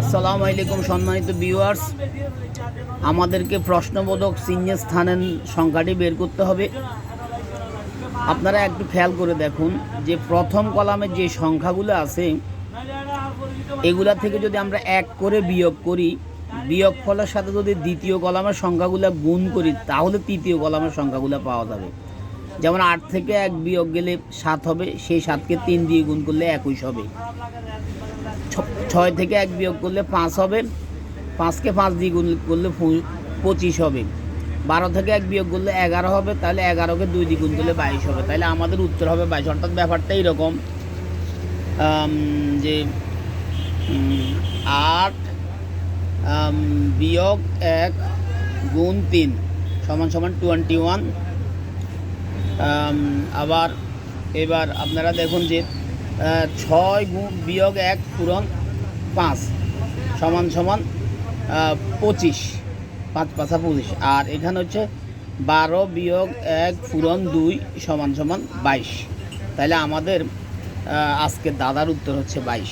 আসসালামু আলাইকুম সম্মানিত ভিউয়ার্স, আমাদেরকে প্রশ্নবোধক চিহ্নের স্থানের সংখ্যাটি বের করতে হবে। আপনারা একটু খেয়াল করে দেখুন যে প্রথম কলামে যে সংখ্যাগুলো আছে এগুলা থেকে যদি আমরা এক করে বিয়োগ করি, বিয়োগফলের সাথে যদি দ্বিতীয় কলামের সংখ্যাগুলো গুণ করি তাহলে তৃতীয় কলামের সংখ্যাগুলো পাওয়া যাবে। যেমন 8 থেকে 1 বিয়োগ গেলে 7 হবে, সেই 7কে 3 দিয়ে গুণ করলে 21 হবে। 6 থেকে 1 বিয়োগ করলে 5 হবে, 5কে 5 দিয়ে গুণ করলে 25 হবে। 12 থেকে 1 বিয়োগ করলে 11 হবে, তাহলে 11কে 2 দিয়ে গুণ করলে 22 হবে। তাহলে আমাদের উত্তর হবে 22। অর্থাৎ ব্যাপারটা এইরকম যে 8 বিয়োগ 1 গুণ 3 সমান সমান 21। আবার এবার আপনারা দেখুন যে 6 বিয়োগ 1 পূরণ 5 সমান সমান 25, 5 5 25। আর এখানে হচ্ছে 12 বিয়োগ 1 পূরণ 2 সমান সমান 22। তাহলে আমাদের আজকের দাদার উত্তর হচ্ছে 22।